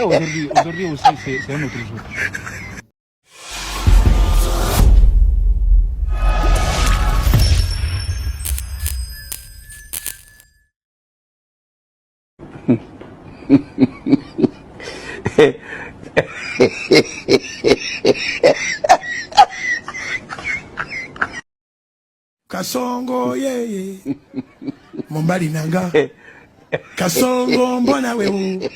Aujourd'hui aussi, c'est un autre jour. Kasongo ye Mombali nanga Kasongo mbona wewe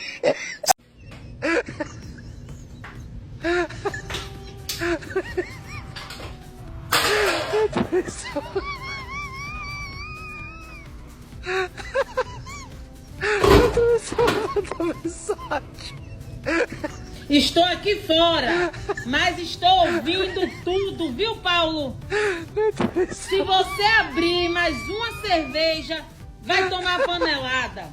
Estou aqui fora, mas estou ouvindo tudo, viu, Paulo? Se você abrir mais uma cerveja, vai tomar panelada.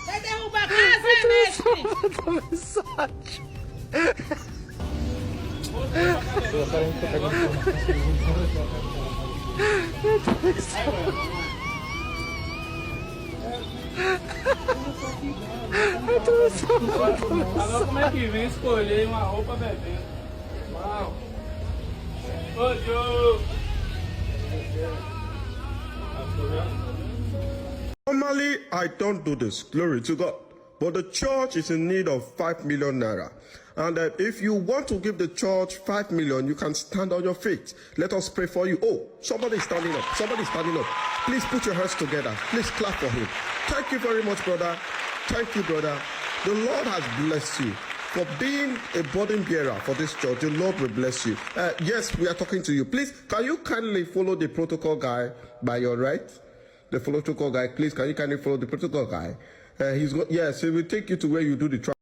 Vai derrubar a casa, é, mestre? Agora como é que vem escolher uma roupa bebendo? Uau! Ô, Joe! Normally, I don't do this, glory to God. But the church is in need of 5 million naira. And if you want to give the church 5 million, you can stand on your feet. Let us pray for you. Oh, somebody is standing up. Somebody is standing up. Please put your hands together. Please clap for him. Thank you very much, brother. Thank you, brother. The Lord has blessed you for being a burden bearer for this church. The Lord will bless you. Yes, we are talking to you. Please, can you kindly follow the protocol guy by your right? The protocol guy, please, can you kindly follow the protocol guy? Yes, he will take you to where you do the trial.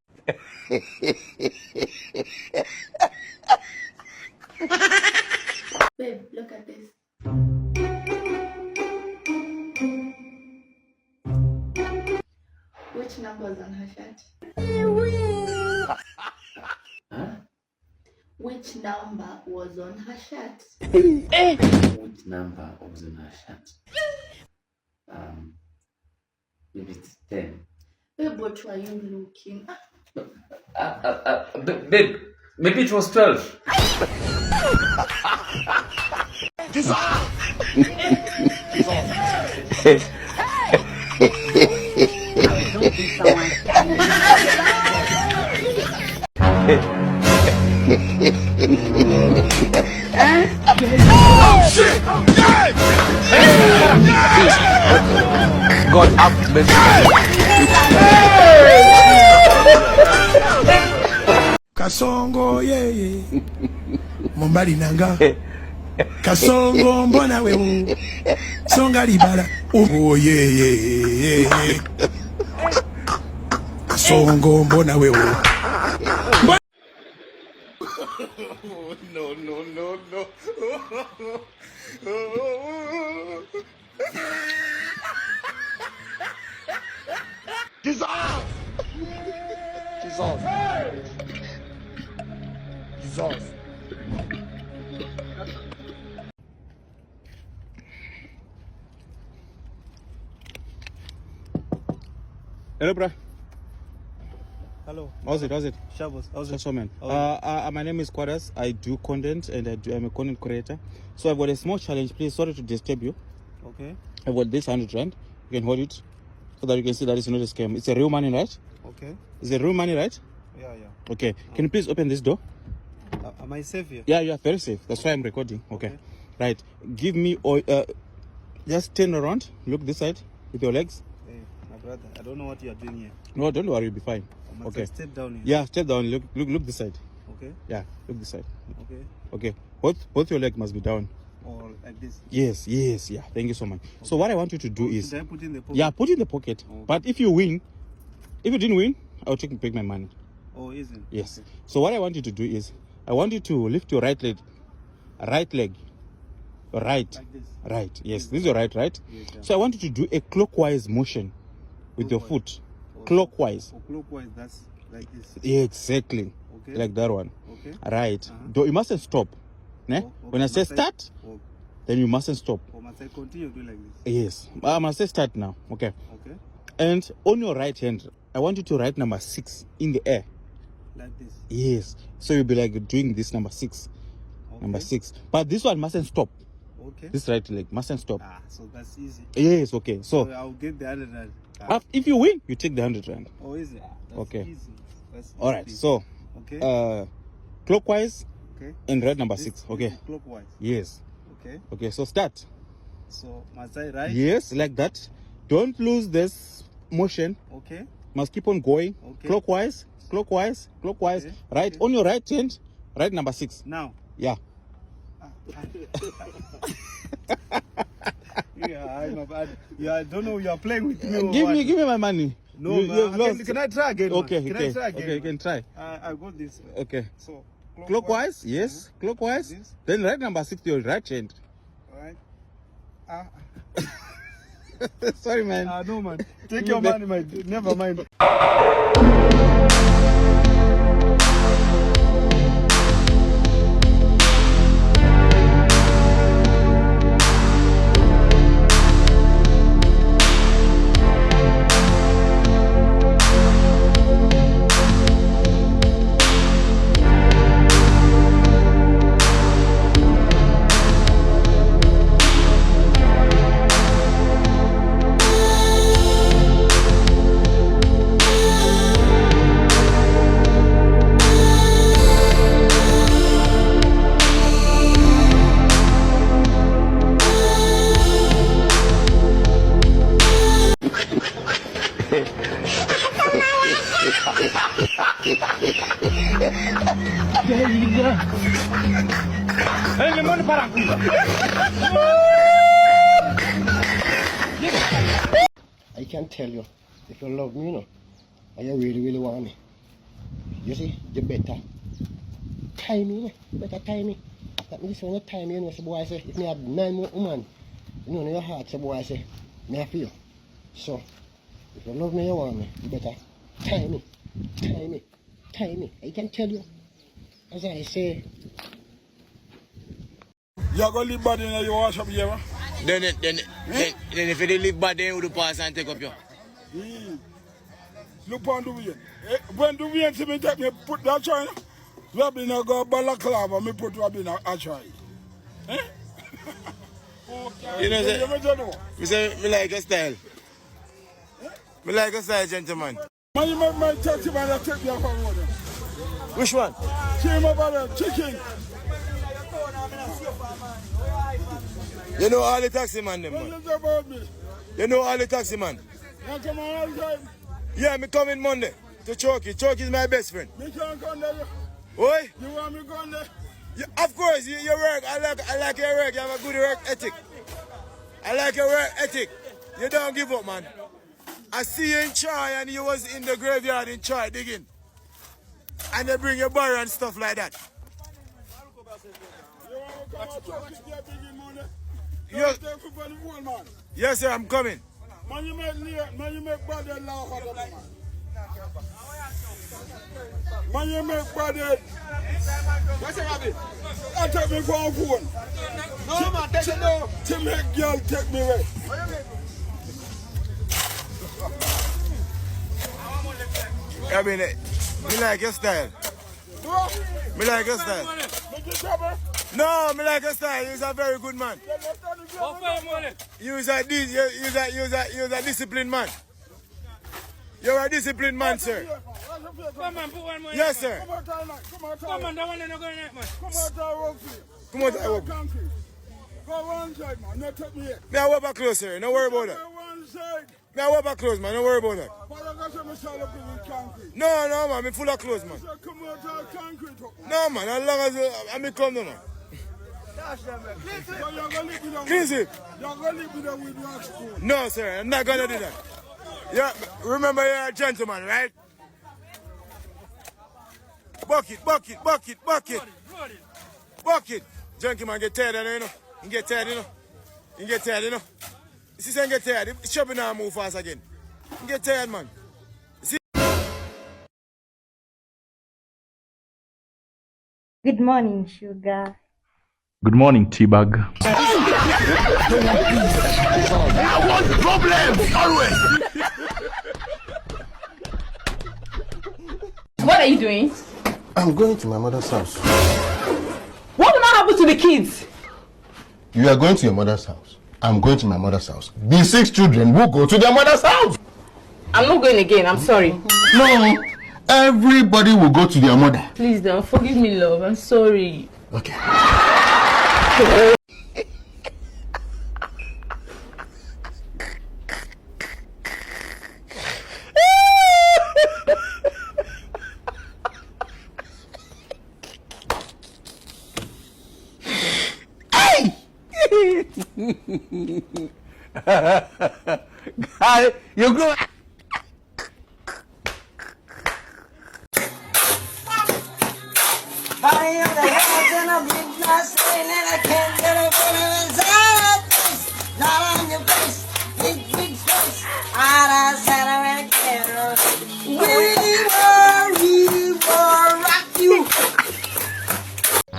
Babe, look at this. Which number is on her shirt? Huh? Which number was on her shirt? Which number was on her shirt? Maybe it's 10. Babe, what were you looking? Babe, maybe it was 12. God have mercy. Kasongo ye Mombali nanga Kasongo mbona wewe Songa libala Oh ye Kasongo mbona wewe No. Jesus! Hello, bro. Hello. How's it? Shabos. How's it? So, man. My name is Quadas. I do content and I'm a content creator. So I've got a small challenge. Please, sorry to disturb you. Okay. I've got this 100 rand. You can hold it so that you can see that it's not a scam. It's a real money, right? Okay. It's a real money, right? Yeah. Okay. Can you please open this door? Am I safe here? Yeah, you are very safe. That's why I'm recording. Okay. Right. Give me all. Just turn around. Look this side with your legs. Hey, my brother, I don't know what you are doing here. No, don't worry. You'll be fine. Okay. Step down here. Yeah, step down. Look this side. Okay. Yeah, look this side. Okay. Okay. Both your legs must be down. Or like this. Yes. Yeah. Thank you so much. Okay. So what I want you to do is. Should I put in the pocket? Yeah, put it in the pocket. Okay. But if you didn't win, I'll take my money. Oh, isn't? Yes. Okay. So what I want you to do is, I want you to lift your right leg. Right. Like this. Right. Yes. This is your right. Yes, yeah. So I want you to do a clockwise motion with your foot. clockwise. Or clockwise, that's like this. Exactly. Okay. Like that one. Okay. Right. You mustn't stop. Ne? Oh, okay. When I say start, then you mustn't stop. Or must I continue doing like this? Yes. I must say start now. Okay. Okay. And on your right hand, I want you to write number 6 in the air. Like this. Yes. So you'll be like doing this number 6. Okay. Number 6. But this one mustn't stop. Okay. This right leg mustn't stop. So that's easy. Yes, okay. So I'll get the 100 rand. if you win, you take the 100 rand. Oh, is it? That's Okay. Easy. That's All right. easy. So Okay. clockwise Okay. and red number This 6. is Okay. Clockwise. Yes. Okay. Okay. So start. So must I write? Yes, like that. Don't lose this motion. Okay. Must keep on going. Okay. Clockwise, clockwise, clockwise. Okay. Right Okay. on your right hand. Right number 6. Now. Yeah. Yeah, I don't know. You are playing with me. or Give what? me my money. No, you, man. you've lost. Can I try again? Okay, man? Can okay, I try again? okay. You man? can try. I got this. Okay. So Clockwise, yes. Clockwise. This. Then right number 6, your right hand. Right. Sorry, man. No, man. Take Give your me money, man. Never mind. I can tell you, if you love me, you know, and you really, really want me, you see, you better tie me, you better tie me. That means when you tie me, you know, so boy say, if me have 9 more women, you know, in your heart, so boy say, me I feel. So, if you love me, you want me, you better tie me, tie me, tie me. I can tell you, as I say. You go live bad in your wash up here, Then if you live bad, then you do pass and take up you. Look on the way. When the way see me take me put that try, Rabina go balaclava, me put Rabina a try. You know, me like your style. Me like your style, gentleman. Man, you make my taxi man that take me off the road. Which one? Came about the chicken. You know all the taxi man them, man. What is about me? You know all the taxi man. You come on all the time. Yeah, me coming Monday to Choki. Choki is my best friend. Me can't come there. Oi? You want me going there? Yeah, of course, you work. I like your work. You have a good work ethic. I like your work ethic. You don't give up, man. I see you in Chai and you was in the graveyard in Chai digging. And they bring your barrel and stuff like that. You want me come out to get big money? Yes. Yes, sir, I'm coming. Man, you make bad laugh at them, man. Man, you make bad. What's it, Rabbi? I take me for a phone. No, man, take it now. To make girl take me away. I mean, me like your style. Me like your style. No, me like your style. You're a very good man. You're a disciplined man. You're a disciplined man, sir. Come on, put one more. Yes, sir. Come on, that one ain't not going to man. Come out I work for you. Come out I work. Go one side, man. Not take me here. Me I work back close, sir. Don't worry about that. Go one side. Me I work back close, man. Don't worry about that. But I got some solid with concrete. No, man. Me full of clothes, man. So come out of concrete. No, man. As long as I come, no, man. So you're going to live with them. Clean it. You're going to live with them with your spoon. No, sir. I'm not going to do that. Yeah, remember you're a gentleman, right? Bucket. Gentleman get tired, you know. You get tired, you see, you get tired. The shopping now move fast again. You get tired, man. Good morning, sugar. Good morning, T-Bag. I want problems always. What are you doing? I'm going to my mother's house. What will not happen to the kids? You are going to your mother's house. I'm going to my mother's house. The 6 children will go to their mother's house. I'm not going again. I'm sorry. No, everybody will go to their mother. Please don't forgive me, love. I'm sorry. Okay. Guy, you go.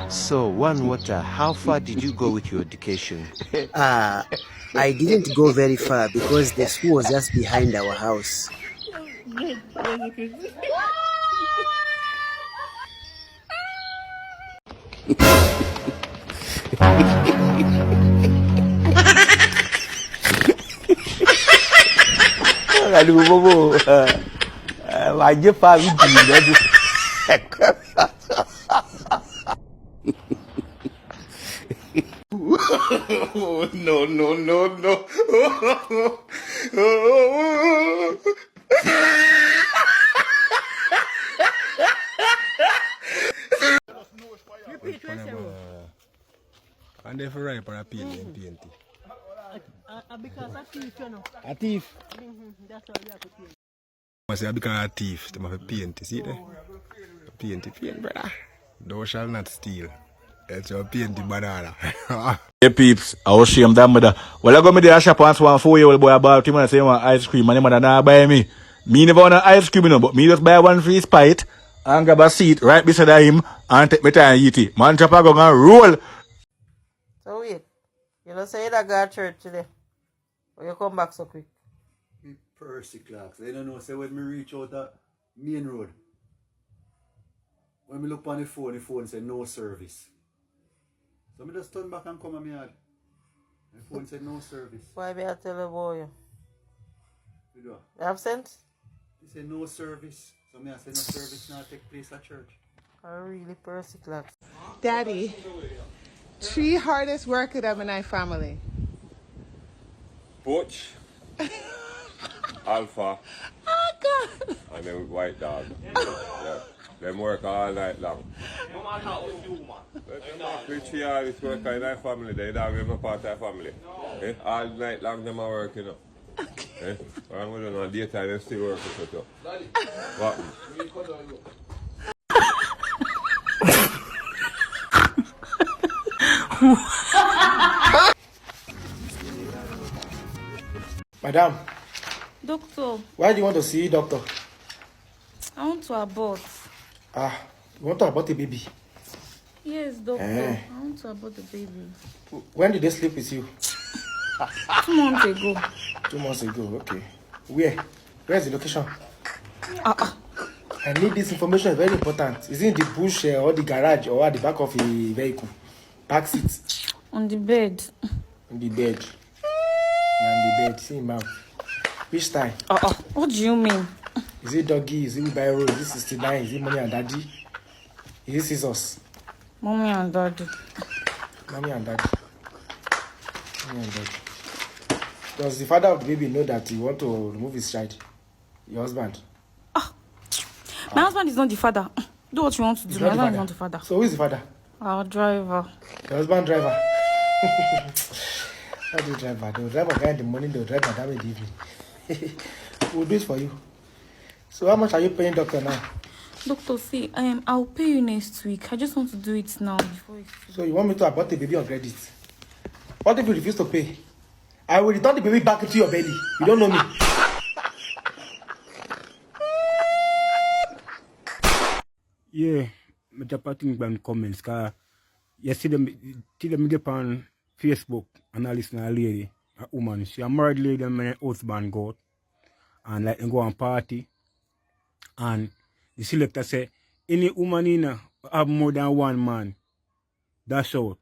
So, one water, how far did you go with your education? I didn't go very far because the school was just behind our house. Aduh, bobo. Wajib Pak Wiji. No, no, no, no. And if right for a paint. Because a thief, you know. A thief? That's why we have to pay. I say because a thief, they have to paint, see there? Paint, brother. Thou shall not steal. It's your paint, banana. Hey peeps, I was ashamed that mother. Well, I go me to the shop once 1 4-year-old boy about him and say want ice cream and the mother not buy me. Me never want ice cream, you know, but me just buy one for his spite and grab a seat right beside him and take me time and eat it. Man chopper go and roll. So wait, you don't say that go to church today, or you come back so quick? Me Percy Clarks. I don't know, say when me reach out that main road. When me look on the phone said no service. So me just turn back and come on my yard. The phone said no service. Why be I tell you about you? You do? You absent? He said no service. So me I said no service now take place at church. I really Percy Clarks. Daddy, 3 hardest work of in my family. Butch, Alpha, Oh God. and then White Dog. Yeah. Them work all night long. Richie always work in our family. They dog them a part of our family. Eh? All night long them are working up. Eh? I'm going to know daytime they still working so too. What? Madam, Doctor, why do you want to see doctor? I want to abort. You want to abort a baby? Yes, doctor. Eh. I want to abort the baby. When did they sleep with you? 2 months ago. 2 months ago, okay. Where? Where's the location? I need this information, it's very important. Is it in the bush or the garage or at the back of a vehicle? Back seat? On the bed. On the bed. On the bed, see ma'am. Which style? What do you mean? Is it doggy? Is it wheelbarrow? Is it 69? Is it mommy and daddy? Is it scissors? Mommy and daddy. Mommy and daddy. Mommy and daddy. Does the father of the baby know that you want to remove his child? Your husband? My husband is not the father. Do what you want to do. He's My not the husband is father. not the father. So who is the father? Our driver. Your husband driver. Not the driver. The driver guy in the morning, the driver down in the evening. We'll do it for you. So how much are you paying doctor now? Doctor, see, I'll pay you next week. I just want to do it now before it's... So you want me to abort the baby on credit? What if you refuse to pay? I will return the baby back into your belly. You don't know me. Yeah, I drop a thing in comments, because you see them get on Facebook and I listen to a lady, a woman. She a married lady and my husband go out and like go on party. And the selector say, any woman in have more than one man, dash out.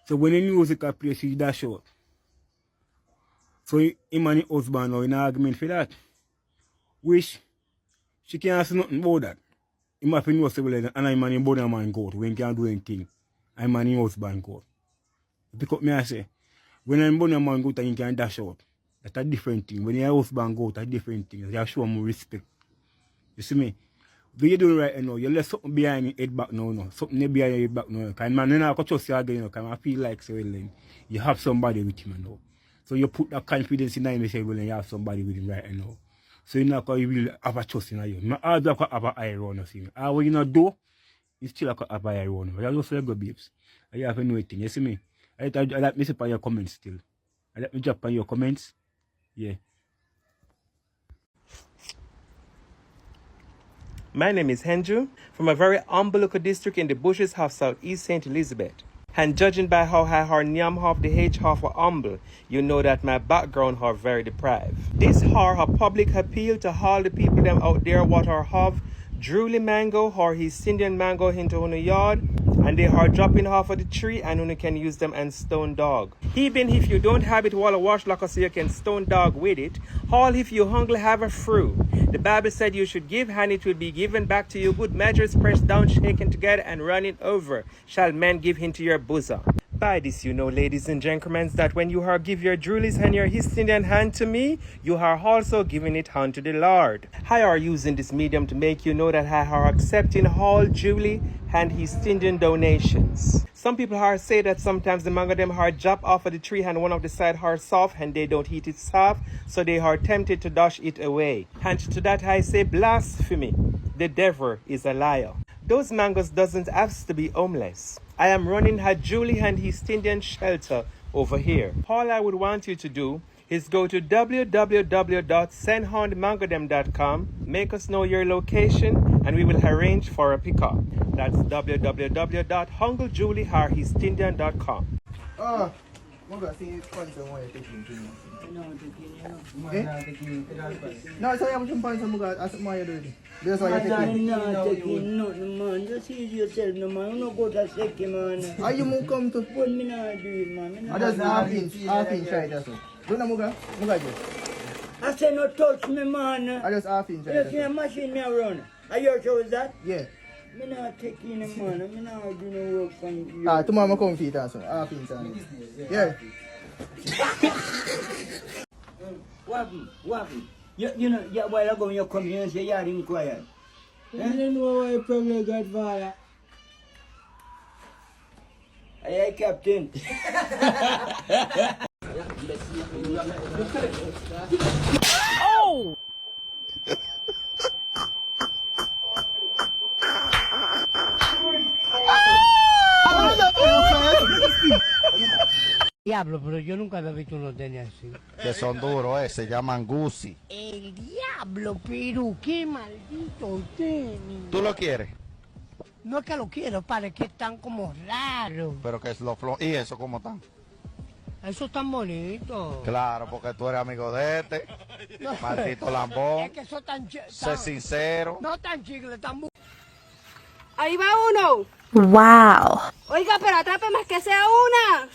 So when the music play, she dash out. So him and his husband are in an argument for that. Which she can't say nothing about that. He must know and I'm and him both man go out. When can't do anything. I'm and his husband go out. Pick up me I say, when I'm born a man go out and you can dash out. That's a different thing. When your husband go out, that's a different thing. You show more respect. You see me? What you doing right now? You left something behind your head back now. No? Something behind your head back now. Because man, you know, I can trust you again. You know, because I feel like so, well, you have somebody with him now. So you put that confidence in him and say, well, you have somebody with him right now. So you know, because you will have a trust in you. I do have an eye around you. And when you not do, you still have an eye around you. You just say, go babes. You have to know anything. You see me? I like me see on your comments still. I like me drop on your comments. Yeah. My name is Henju from a very humble local district in the bushes of Southeast St. Elizabeth. And judging by how I heard Nyam half the H half were humble, you know that my background are very deprived. This are a public appeal to all the people them out there what are have drooly mango or his Indian mango into on yard, and they are dropping off of the tree and you can use them and stone dog. Even if you don't have it while a wash like so you can stone dog with it, all if you hungry have a fruit. The Bible said you should give and it will be given back to you. Good measures pressed down, shaken together and running over shall men give into your bosom. By this you know, ladies and gentlemen, that when you are give your drulies and your East Indian hand to me, you are also giving it unto the Lord. I are using this medium to make you know that I are accepting all Julie and East Indian donations. Some people are say that sometimes the mango them are drop off of the tree and one of the side are soft and they don't eat it soft, so they are tempted to dash it away. And to that I say blasphemy. The devil is a liar. Those mangoes doesn't have to be homeless. I am running a Julie and East Indian shelter over here. All I would want you to do is go to www.sendhoundmangodem.com, make us know your location, and we will arrange for a pickup. That's www.hunglejulie.eastindian.com. I'm going to see sponsor why you're taking too much. No, so I'm going to ask why you're doing it. That's why you're taking. I'm not taking nothing, man. Just ease yourself, no, man. I'm not going to take him, man. Are you going to come to? What me not do it, man. I just half inch right there, so. Don't know, Muga? I say no touch me, man. I just half inch right You there. see a machine me around. Are you sure is that? Yeah. Me not taking him, man. Me not do no work for you. Tomorrow I'm come feet also. Half inch on it. Yeah. What happened? You know, a while ago when you come here and say you are inquired. I don't know why you probably got fire. Aye, Captain. Oh! Diablo, pero yo nunca había visto unos tenis así. Que son duros, se llaman Gucci. El diablo, pero qué maldito tenis. ¿Tú lo quieres? No es que lo quiero, padre, es que están como raros. Pero que es lo ¿Y eso cómo están? Eso es tan bonito. Claro, porque tú eres amigo de este. No. Maldito lambón. Es que eso tan Sé sincero. No tan chicle, tan Ahí va uno. Wow. Oiga, pero atrape más que sea una.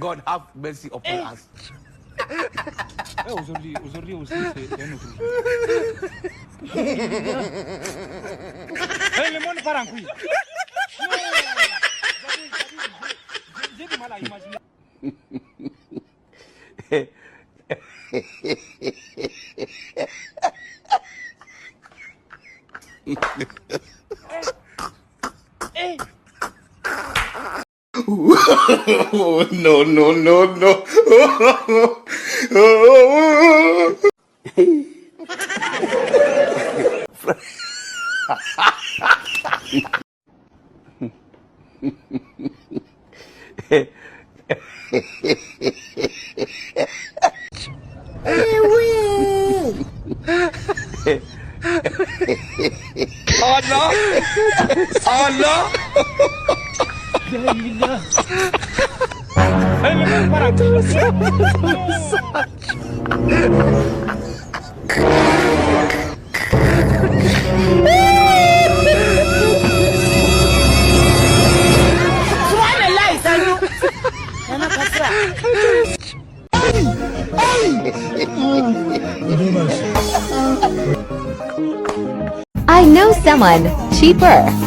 God have mercy upon us. Aujourd'hui, aussi, c'est un autre jour. Le monde part en couille. J'ai du mal à imaginer. Oh, no, no, no, no. Oh no! Oh no! I know someone cheaper.